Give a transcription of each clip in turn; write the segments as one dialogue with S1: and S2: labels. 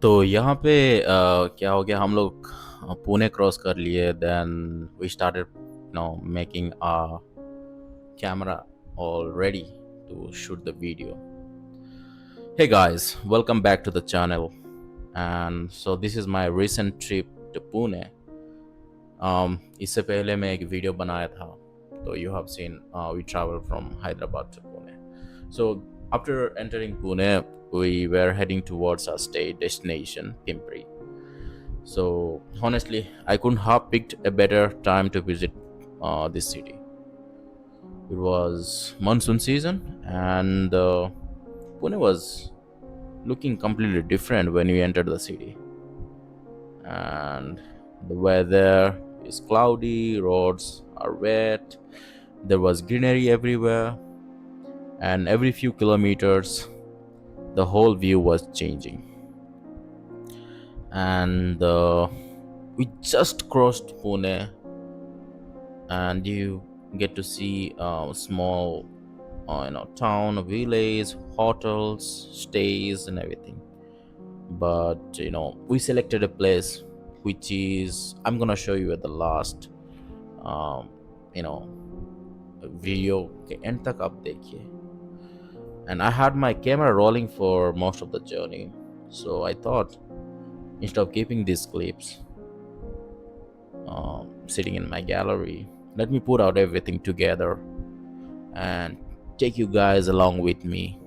S1: तो यहाँ पे क्या हो गया, हम लोग पुणे क्रॉस कर लिए. Then we started making a camera all ready to shoot the video. Hey guys, welcome back to the channel. And so this is my recent trip to Pune. इससे पहले मैं एक वीडियो बनाया था. तो you have seen we traveled from Hyderabad to Pune. So after entering Pune, we were heading towards our stay destination, Pimpri. So honestly, I couldn't have picked a better time to visit this city. It was monsoon season, and Pune was looking completely different when we entered the city. And the weather is cloudy, roads are wet, there was greenery everywhere, and every few kilometers, the whole view was changing. And we just crossed Pune, and you get to see a small town, a village, hotels, stays, and everything. But we selected a place which is, I'm gonna show you at the last um, you know video के end तक आप देखिए. And I had my camera rolling for most of the journey, so I thought, instead of keeping these clips sitting in my gallery, let me put out everything together and take you guys along with me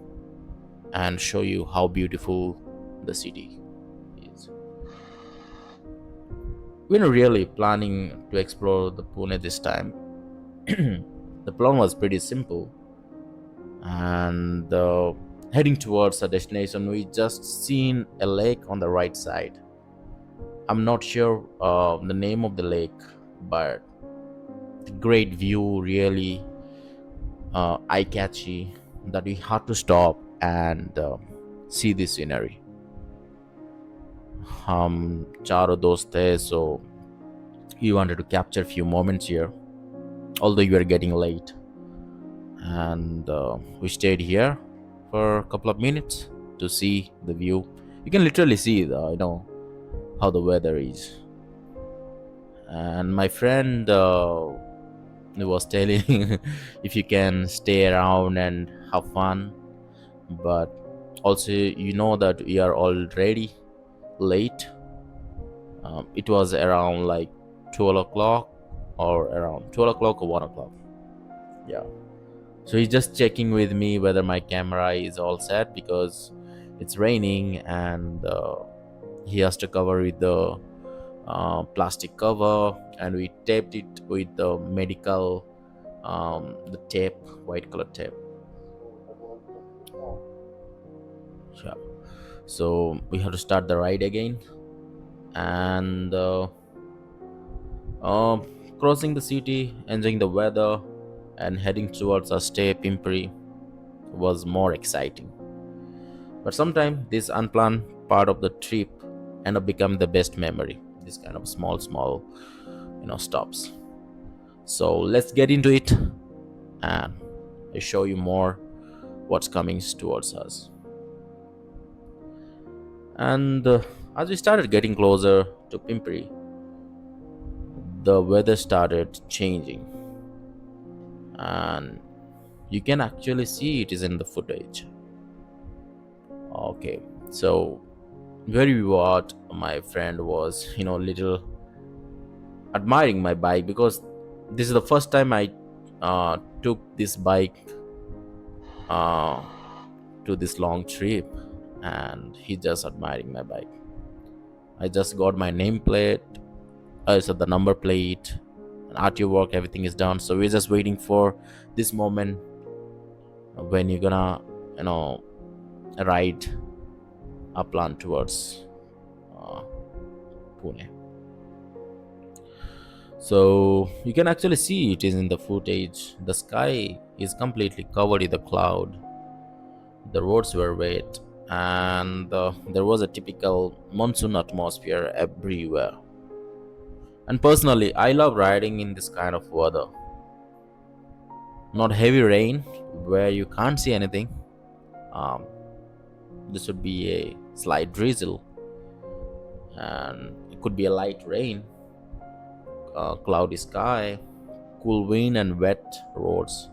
S1: and show you how beautiful the city is. We were really planning to explore the Pune this time. The plan was pretty simple, and heading towards a destination, we just seen a lake on the right side. I'm not sure the name of the lake, but the great view really eye-catchy that we had to stop and see the scenery. हम चारों दोस्त थे, so we wanted to capture a few moments here, although you were getting late. And we stayed here for a couple of minutes to see the view. You can literally see how the weather is. And my friend was telling if you can stay around and have fun, but also that we are already late. It was around like 12 o'clock, or around 12 o'clock or 1 o'clock. Yeah. So he's just checking with me whether my camera is all set, because it's raining, and he has to cover with the plastic cover, and we taped it with the medical the tape, white color tape. Yeah. So we have to start the ride again, and crossing the city, enjoying the weather, and heading towards our stay Pimpri was more exciting. But sometimes this unplanned part of the trip end up becoming the best memory. This kind of small, stops. So let's get into it, and I show you more what's coming towards us. And as we started getting closer to Pimpri, the weather started changing, and you can actually see it is in the footage. Okay, so where we were, my friend was little admiring my bike, because this is the first time I took this bike uh, to this long trip, and he just admiring my bike. I just got my nameplate, so the number plate, and RTO work, everything is done. So we're just waiting for this moment when you're gonna ride a plan towards uh, Pune. So you can actually see it is in the footage. The sky is completely covered with a cloud. The roads were wet, and there was a typical monsoon atmosphere everywhere. And personally, I love riding in this kind of weather. Not heavy rain where you can't see anything. Um, This would be a slight drizzle, and it could be a light rain, cloudy sky, cool wind, and wet roads.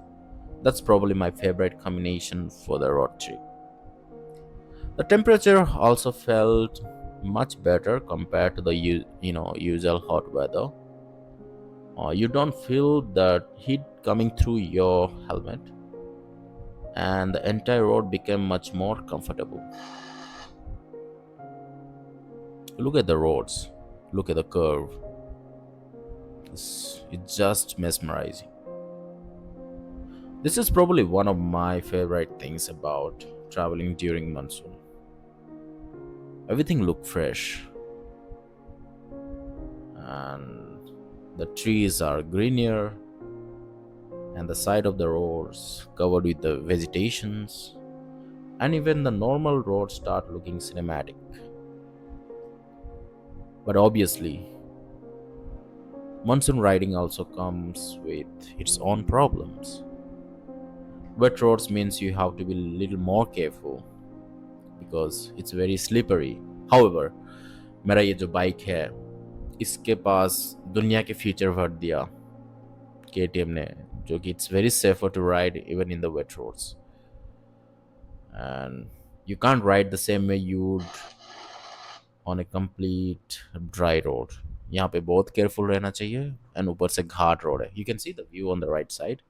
S1: That's probably my favorite combination for the road trip. The temperature also felt much better compared to the usual hot weather. You don't feel that heat coming through your helmet, and the entire road became much more comfortable. Look at the roads, look at the curve. It's just mesmerizing. This is probably one of my favorite things about traveling during monsoon. Everything looked fresh, and the trees are greener, and the side of the roads covered with the vegetations, and even the normal roads start looking cinematic. But obviously, monsoon riding also comes with its own problems. Wet roads means you have to be a little more careful because it's very slippery. However, मेरा ये जो bike है इसके पास दुनिया के feature भर दिया KTM ने, जो कि it's very safer to ride even in the wet roads, and you can't ride the same way you'd on a complete dry road. यहाँ पे बहुत केयरफुल रहना चाहिए, एंड ऊपर से घाट रोड है. You can see the view on the right side.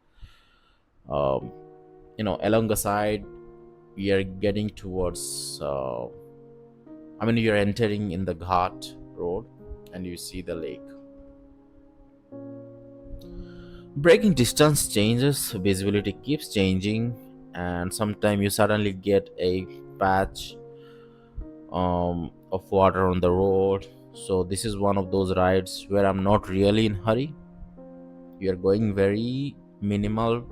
S1: Along the side we are getting towards you're entering in the Ghat road, and you see the lake. Braking distance changes, visibility keeps changing, and sometimes you suddenly get a patch of water on the road. So this is one of those rides where I'm not really in hurry. We are going very minimal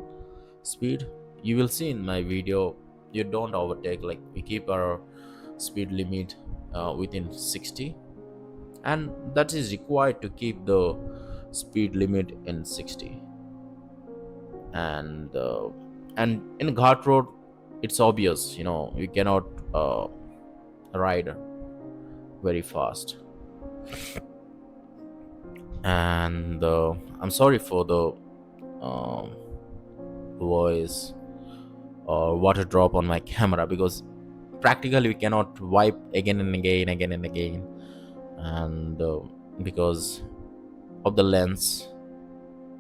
S1: speed. You will see in my video, you don't overtake. Like, we keep our speed limit within 60, and that is required to keep the speed limit in 60. And uh, and in Ghat road, it's obvious, you cannot ride very fast. And I'm sorry for the um, voice or water drop on my camera, because practically we cannot wipe again and again, and because of the lens.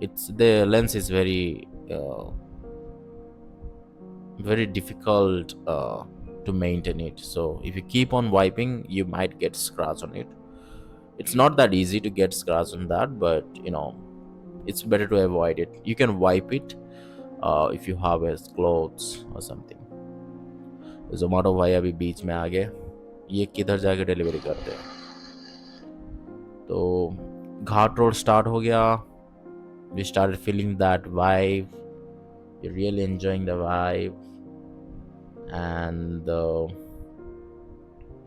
S1: It's the lens is very difficult to maintain it. So if you keep on wiping, you might get scratch on it. It's not that easy to get scratch on that, but it's better to avoid it. You can wipe it if you have a clothes or something. Zomato भाई अभी बीच में आ गए, ये किधर जाके delivery करते हैं. तो घाट रोड स्टार्ट हो गया. We started feeling that vibe. You're really enjoying the vibe. And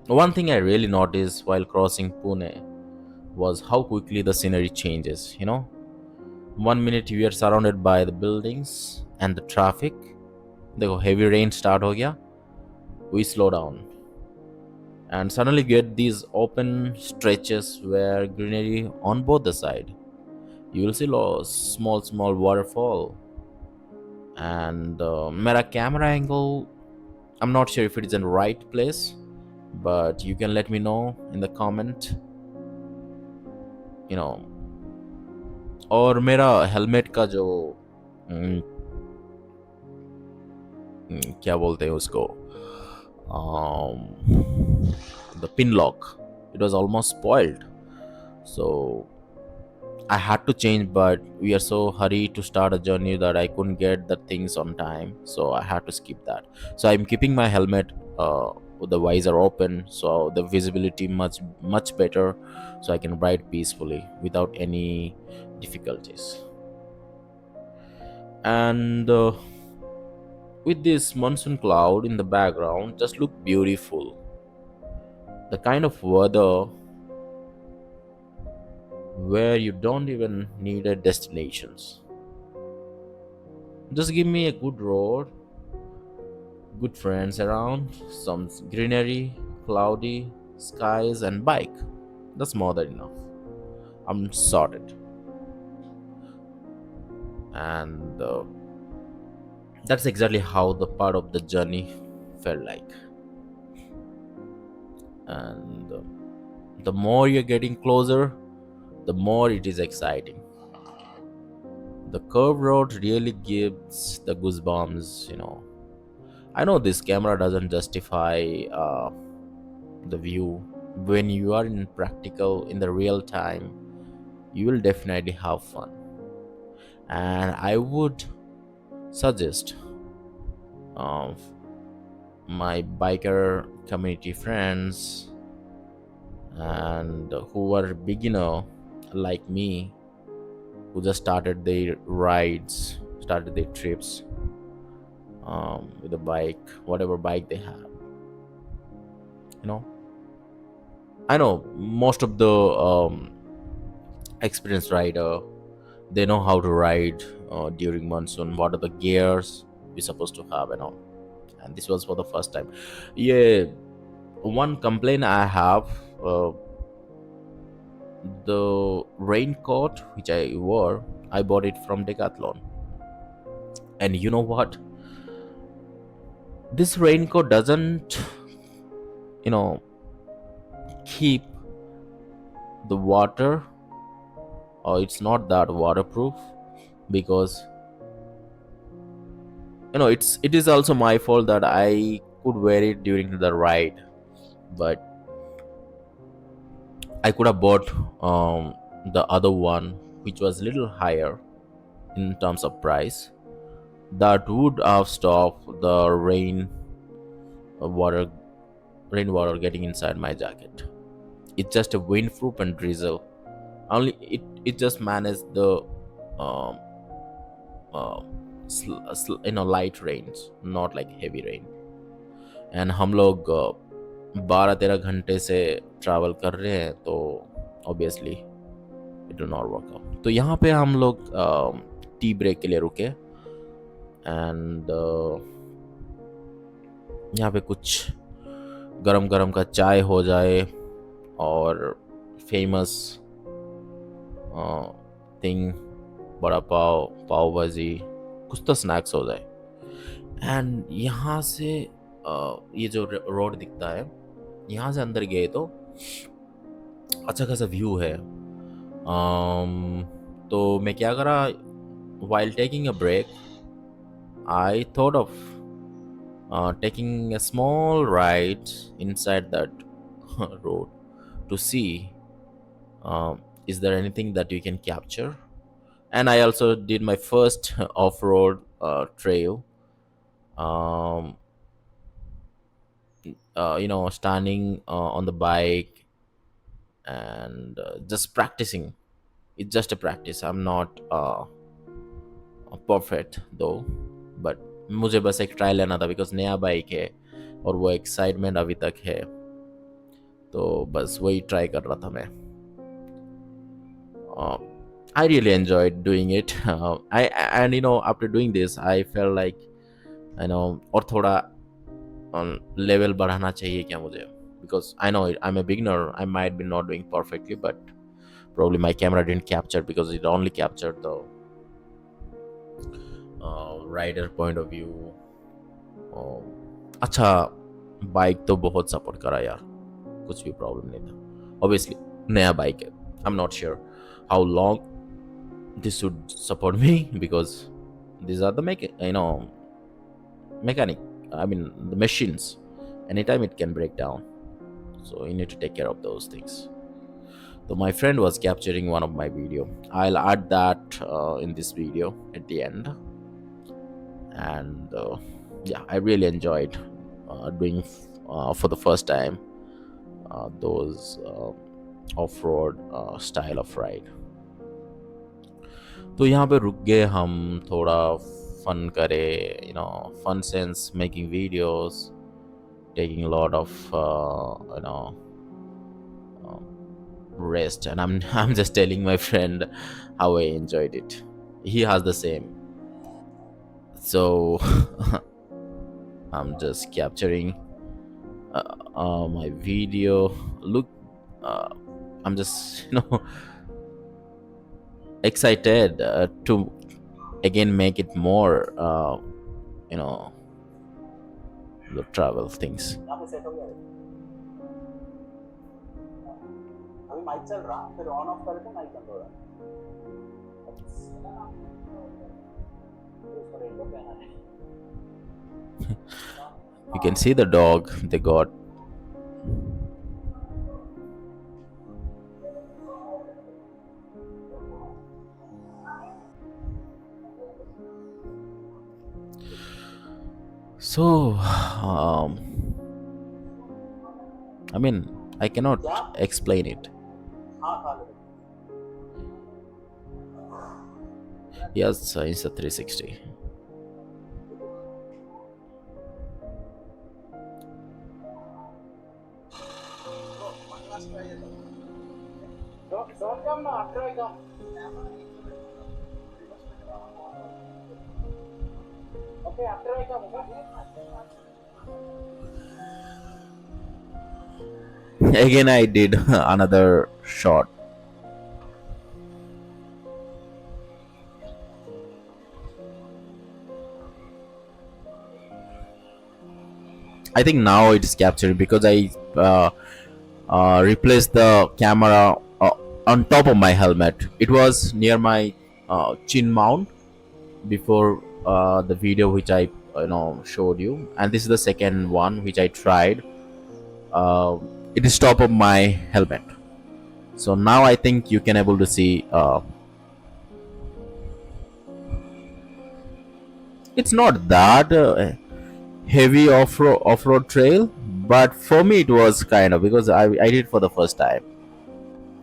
S1: one thing I really noticed while crossing Pune was how quickly the scenery changes. 1 minute we are surrounded by the buildings and the traffic. The heavy rain start ho gaya. We slow down and suddenly get these open stretches where greenery on both the side. You will see small waterfall. And mera camera angle, I'm not sure if it is in the right place, but you can let me know in the comment. you know और मेरा helmet का जो हम्म, क्या बोलते हैं उसको, the pin lock, it was almost spoiled. So I had to change, but we are so hurried to start a journey that I couldn't get the things on time, so I had to skip that. So I'm keeping my helmet with the visor open, so the visibility much better, so I can ride peacefully without any difficulties. And with this monsoon cloud in the background, just look beautiful. The kind of weather where you don't even need a destinations. Just give me a good road, good friends around, some greenery, cloudy skies, and bike. That's more than enough. I'm sorted. And that's exactly how the part of the journey felt like. And the more you're getting closer, the more it is exciting. The curved road really gives the goosebumps. I know this camera doesn't justify the view. When you are in practical, in the real time, you will definitely have fun. And I would suggest uh, my biker community friends and who are beginner like me, who just started their rides, started their trips with a bike, whatever bike they have. You know, I know most of the experienced rider, they know how to ride during monsoon. What are the gears we're supposed to have and all. And this was for the first time. Yeah, one complaint I have. The raincoat which I wore, I bought it from Decathlon. And you know what? This raincoat doesn't, you know, keep the water, or it's not that waterproof, because it is also my fault that I could wear it during the ride. But I could have bought the other one, which was a little higher in terms of price, that would have stopped the water rainwater getting inside my jacket. It's just a windproof and drizzle. Only it just managed the um, light rains, not like heavy rain. And हम लोग 12-13 घंटे से travel कर रहे हैं, तो obviously it will not work out. तो यहाँ पे हम लोग टी ब्रेक के लिए रुके. एंड यहाँ पे कुछ गरम गरम का चाय हो जाए, और फेमस थिंग बड़ा पाव, पाव भाजी, कुछ तो स्नैक्स हो जाए. एंड यहाँ से ये जो रोड दिखता है, यहाँ से अंदर गए तो अच्छा खासा व्यू है. तो मैं क्या करा, while taking a break, I thought of taking a small ride inside that road to see is there anything that you can capture. And I also did my first off-road trail, um, standing on the bike and just practicing. It's just a practice. I'm not perfect दो, but मुझे बस एक trial लेना था, because नया bike है और वो एक्साइटमेंट अभी तक है, तो बस वही ट्राई कर रहा था मैं. I really enjoyed doing it. I and after doing this I felt like और थोड़ा लेवल बढ़ाना चाहिए क्या मुझे, because I know I am a beginner. I might be not doing perfectly, but probably my camera didn't capture, because it only captured the rider point of view. अच्छा, bike तो बहुत support करा यार, कुछ भी प्रॉब्लम नहीं था. Obviously नया बाइक है. I am not sure how long this should support me, because these are the mechanic, I mean the machines. Anytime it can break down, so you need to take care of those things. So my friend was capturing one of my video. I'll add that in this video at the end. And yeah, I really enjoyed doing for the first time those off-road style of ride. तो यहाँ पे रुक गए हम, थोड़ा fun करे, fun sense, making videos, taking a lot of rest. And I'm just telling my friend how I enjoyed it. He has the same. So I'm just capturing my video. Look, uh, I'm just excited to again make it more you know the travel things. You can see the dog they got. So I mean, I cannot explain it. Yes, it's a 360. Again, I did another shot. I think now it's captured because I replaced the camera on top of my helmet. It was near my chin mount before the video which I showed you, and this is the second one which I tried. Uh, it is top of my helmet. So now I think you can able to see. It's not that heavy off-road trail, but for me it was kind of because I did for the first time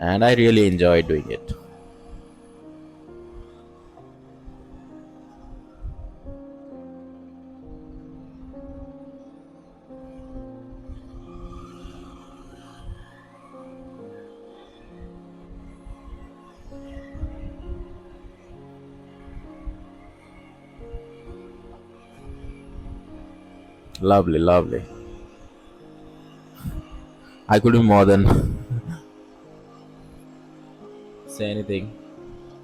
S1: and I really enjoyed doing it. Lovely, lovely. I couldn't more than say anything.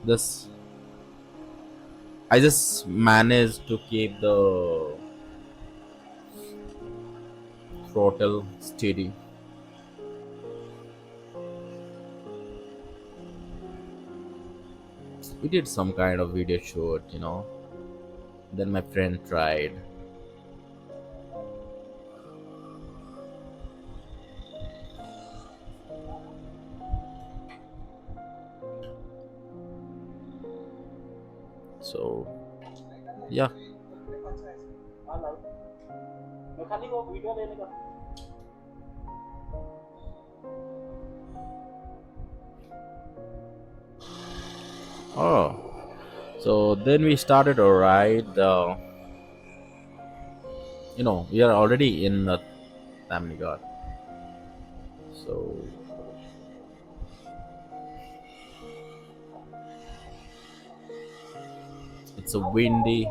S1: This I just managed to keep the throttle steady. We did some kind of video shoot. Then my friend tried. So yeah. Oh, so then we started a ride. We are already in Tamhini Ghat. So it's a windy.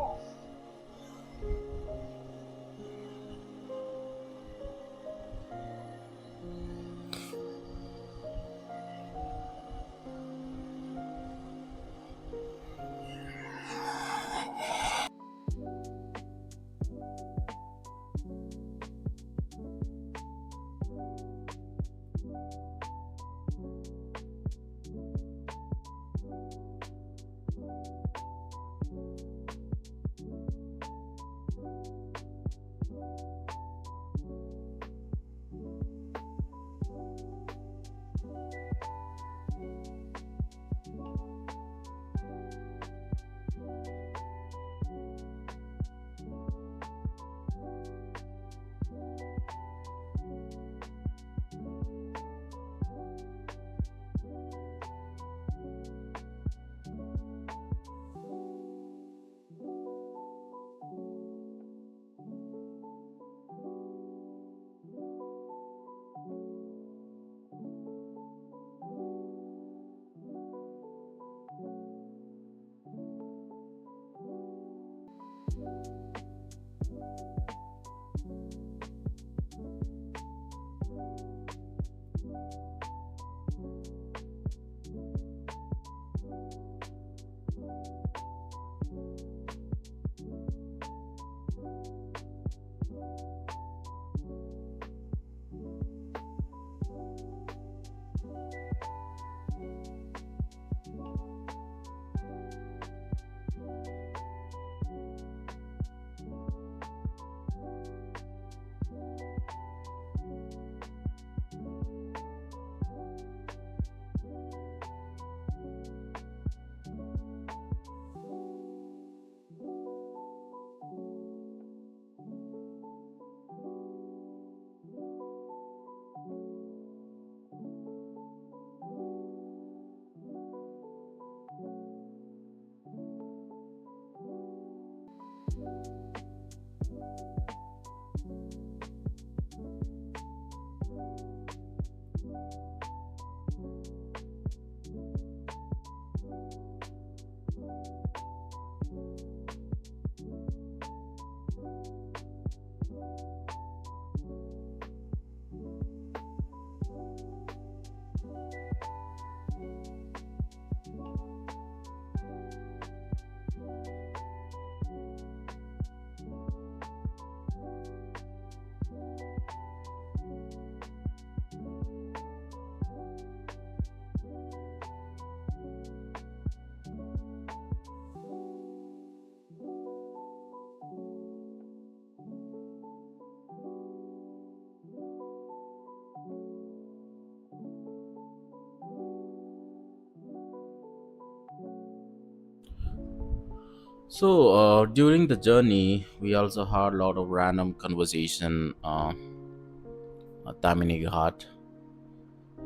S1: During the journey, we also had a lot of random conversation, Tamhini Ghat,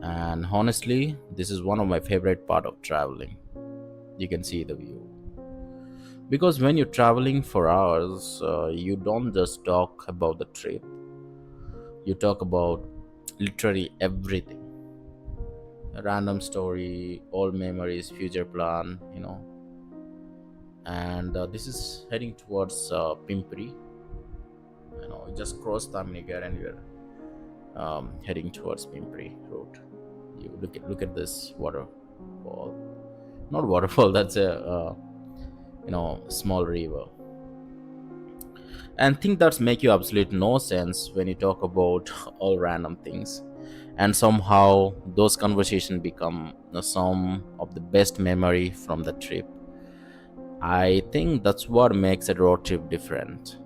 S1: and honestly, this is one of my favorite part of traveling. You can see the view because when you're traveling for hours, you don't just talk about the trip; you talk about literally everything. A random story, old memories, future plan, And this is heading towards Pimpri. We just crossed Tamhini Ghat and we're heading towards Pimpri Road. You look at this waterfall. Not waterfall. That's a small river. And think that's make you absolute no sense when you talk about all random things. And somehow those conversations become some of the best memory from the trip. I think that's what makes a road trip different.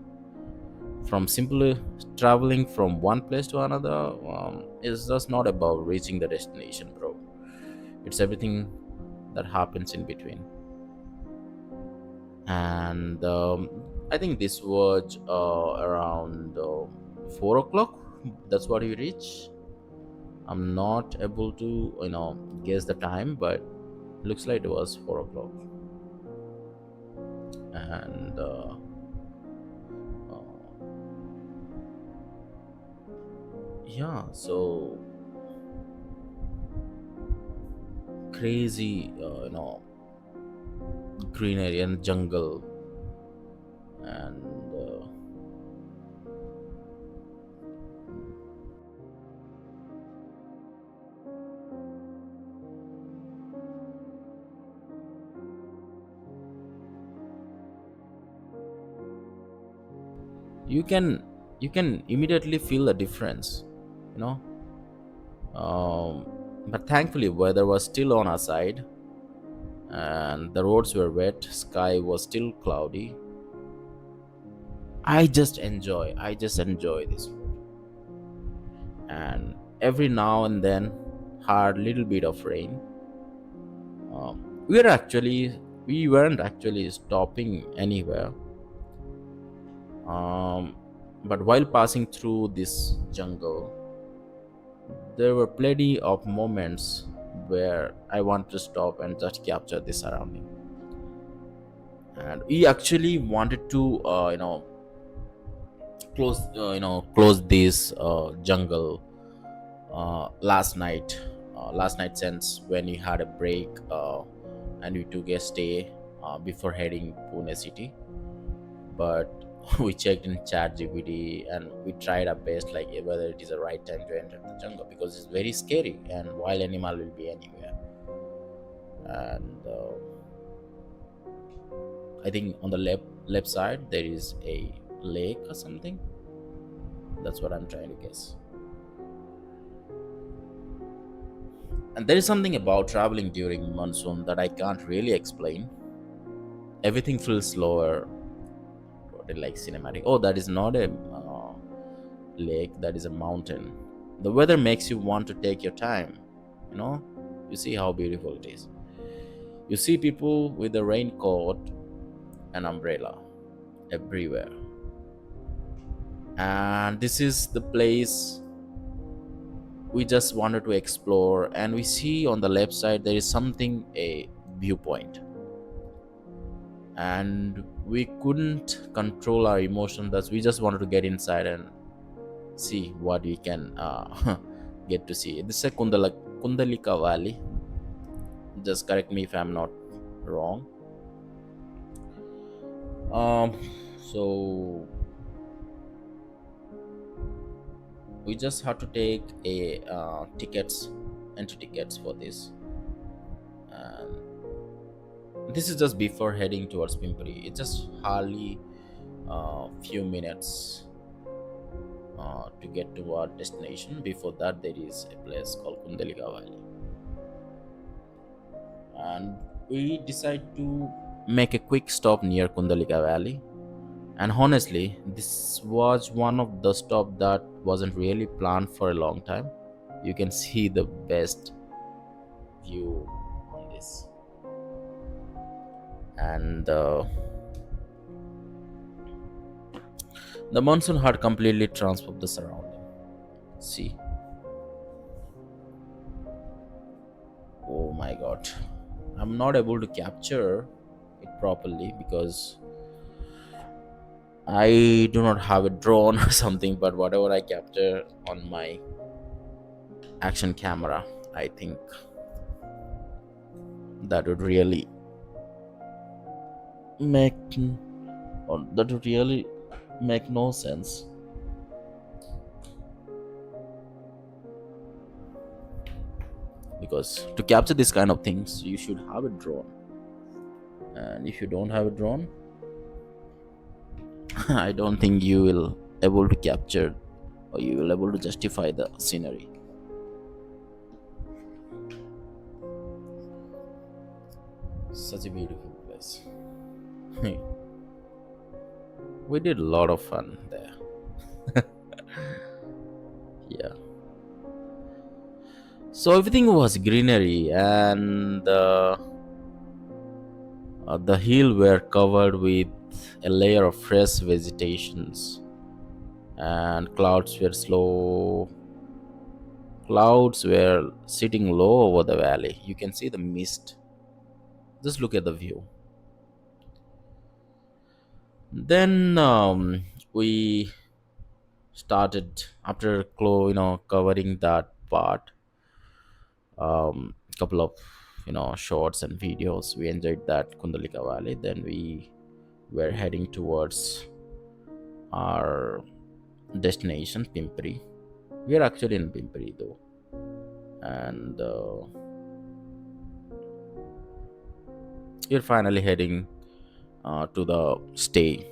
S1: From simply traveling from one place to another, is just not about reaching the destination, bro. It's everything that happens in between. And I think this was around 4 o'clock. That's what you reach. I'm not able to guess the time, but looks like it was 4 o'clock. And yeah, so crazy, greenery and jungle. And you can immediately feel the difference, you know but thankfully weather was still on our side, and the roads were wet, sky was still cloudy. I just enjoy this road. And every now and then had little bit of rain. We weren't actually stopping anywhere. um, but while passing through this jungle, there were plenty of moments where I want to stop and just capture the surrounding. And we actually wanted to close this jungle last night, since when we had a break, and we took a stay before heading Pune city. But we checked in chat gpt and we tried our best, like whether it is the right time to enter the jungle, because it's very scary and wild animal will be anywhere. And I think on the left side there is a lake or something. That's what I'm trying to guess. And there is something about traveling during monsoon that I can't really explain. Everything feels slower, totally like cinematic. Oh, that is not a lake, that is a mountain. The weather makes you want to take your time, you know you see how beautiful it is. You see people with a raincoat and umbrella everywhere. And this is the place we just wanted to explore. And we see on the left side there is something, a viewpoint. And we couldn't control our emotion, that we just wanted to get inside and see what we can get to see. This is a Kundalika Valley. Just correct me if I'm not wrong. So we just have to take a tickets, entry tickets for this. And this is just before heading towards Pimpri. It's just hardly few minutes to get to our destination. Before that, there is a place called Kundalika Valley, and we decide to make a quick stop near Kundalika Valley. And honestly, this was one of the stop that wasn't really planned for a long time. You can see the best view on this. And The monsoon had completely transformed the surrounding. See, oh my god, I'm not able to capture it properly because I do not have a drone or something, but whatever I capture on my action camera, I think that would really make or that would really make no sense, because to capture this kind of things you should have a drone, and if you don't have a drone I don't think you will able to capture or you will able to justify the scenery. Such a beautiful place. We did a lot of fun there. Yeah, so everything was greenery, and the hill were covered with a layer of fresh vegetations, and clouds were sitting low over the valley. You can see the mist. Just look at the view. Then we started after covering that part, couple of shorts and videos. We enjoyed that Kundalika Valley. Then we were heading towards our destination, Pimpri. We are actually in Pimpri though, and we're finally heading to the stay.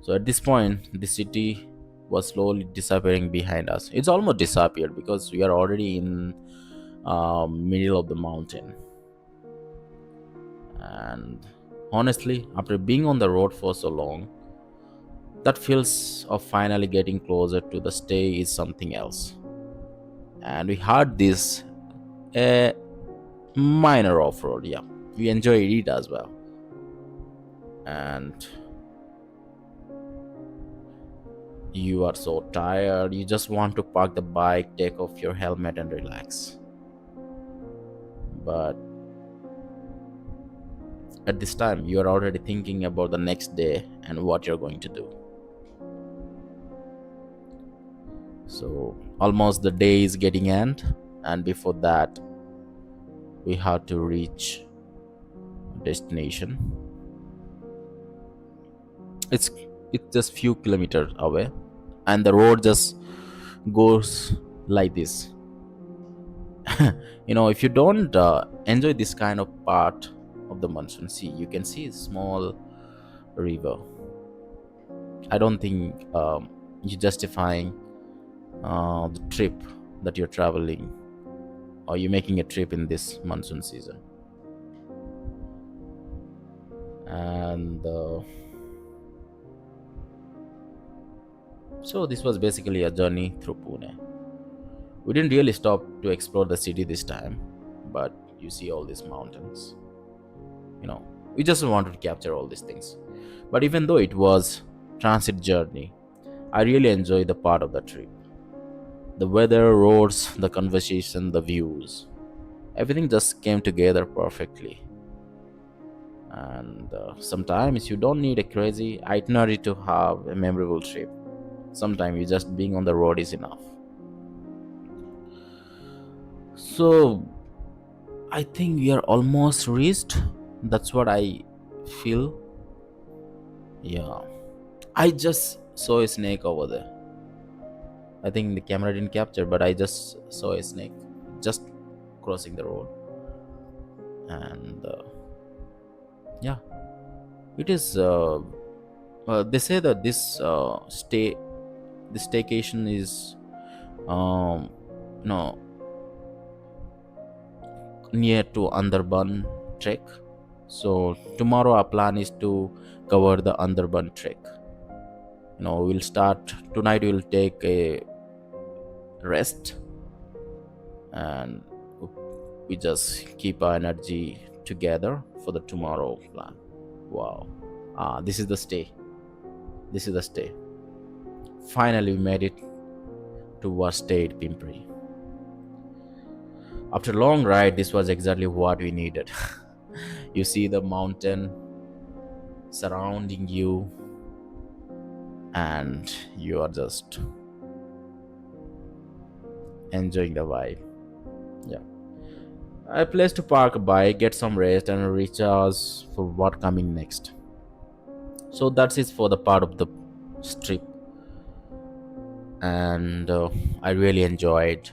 S1: So at this point, the city was slowly disappearing behind us. It's almost disappeared because we are already in middle of the mountain. And honestly, after being on the road for so long, that feels of finally getting closer to the stay is something else. And we had this a minor off-road. Yeah, we enjoyed it as well. And you are so tired, you just want to park the bike, take off your helmet, and relax. But at this time, you are already thinking about the next day and what you're going to do. So, almost the day is getting end, and before that, we have to reach destination. It's it's just few kilometers away, and the road just goes like this. If you don't enjoy this kind of part of the monsoon, see, you can see a small river. I don't think you're justifying the trip that you're traveling or you're making a trip in this monsoon season. And so this was basically a journey through Pune. We didn't really stop to explore the city this time, but you see all these mountains. You know, we just wanted to capture all these things. But even though it was transit journey, I really enjoyed the part of the trip. The weather, roads, the conversation, the views. Everything just came together perfectly. And sometimes you don't need a crazy itinerary to have a memorable trip. Sometimes you just being on the road is enough. So I think we are almost reached. That's what I feel. Yeah. I just saw a snake over there. I think the camera didn't capture, but I just saw a snake just crossing the road. And yeah, it is. They say that this staycation is, um, no, near to Andarban trek. So tomorrow our plan is to cover the Andarban trek. We'll start tonight. We'll take a rest, and we just keep our energy together for the tomorrow plan. Wow. This is the stay. Finally, we made it to our state, Pimpri. After a long ride, this was exactly what we needed. You see the mountain surrounding you, and you are just enjoying the vibe. Yeah. A place to park a bike, get some rest, and recharge for what coming next. So that's it for the part of the strip, and I really enjoyed,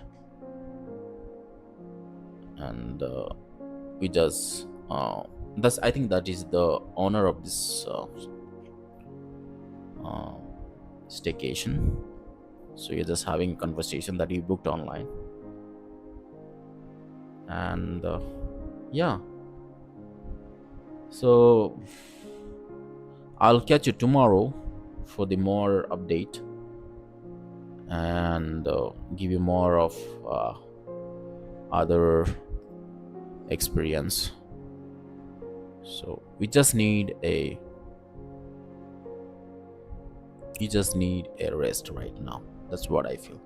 S1: and we just that's I think that is the honor of this uh, staycation. So you're just having conversation that you booked online, and yeah. So I'll catch you tomorrow for the more update, and give you more of uh, other experience. So you just need a rest right now. That's what I feel.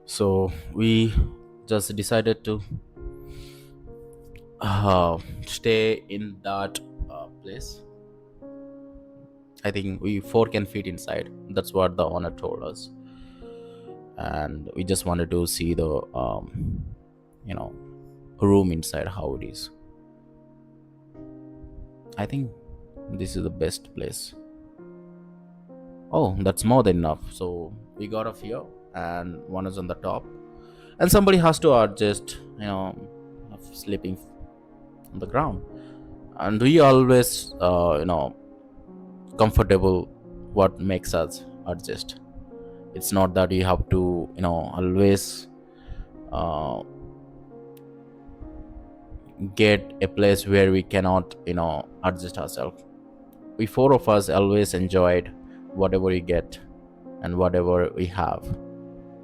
S1: So we just decided to stay in that place. I think we four can fit inside. That's what the owner told us, and we just wanted to see the you know room inside how it is. I think this is the best place. Oh, that's more than enough. So we got a few, and one is on the top, and somebody has to adjust, of sleeping on the ground. And we always, comfortable. What makes us adjust? It's not that you have to, always uh, get a place where we cannot, adjust ourselves. We four of us always enjoyed whatever we get and whatever we have.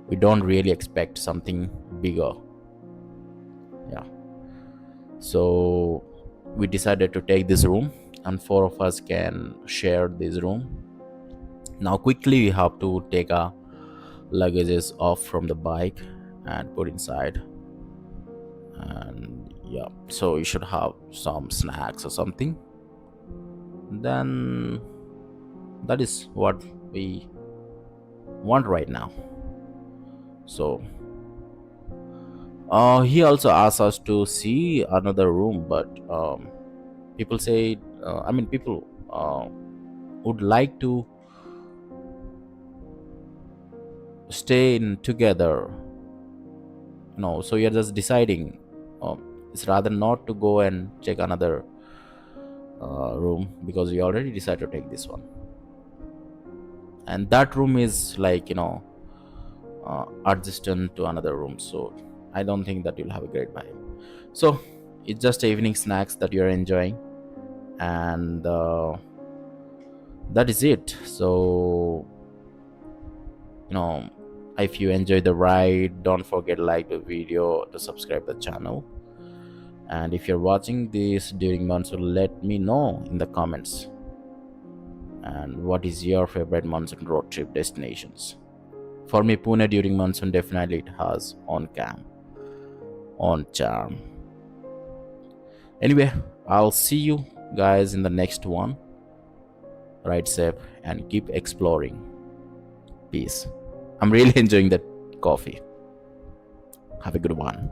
S1: We don't really expect something bigger. Yeah. So we decided to take this room, and four of us can share this room. Now quickly we have to take our luggages off from the bike and put inside. And yeah, so you should have some snacks or something. Then that is what we want right now. So he also asked us to see another room, but people say, people would like to stay in together. So you're just deciding. Um, it's rather not to go and check another room because we already decided to take this one, and that room is like adjacent to another room. So I don't think that you'll have a great vibe. So it's just evening snacks that you're enjoying, and that is it. So you know if you enjoy the ride, don't forget to like the video, to subscribe the channel, and if you're watching this during monsoon, let me know in the comments, and what is your favorite monsoon road trip destinations. For me, Pune during monsoon, definitely it has on charm. Anyway, I'll see you guys in the next one. Ride safe and keep exploring. Peace. I'm really enjoying that coffee. Have a good one.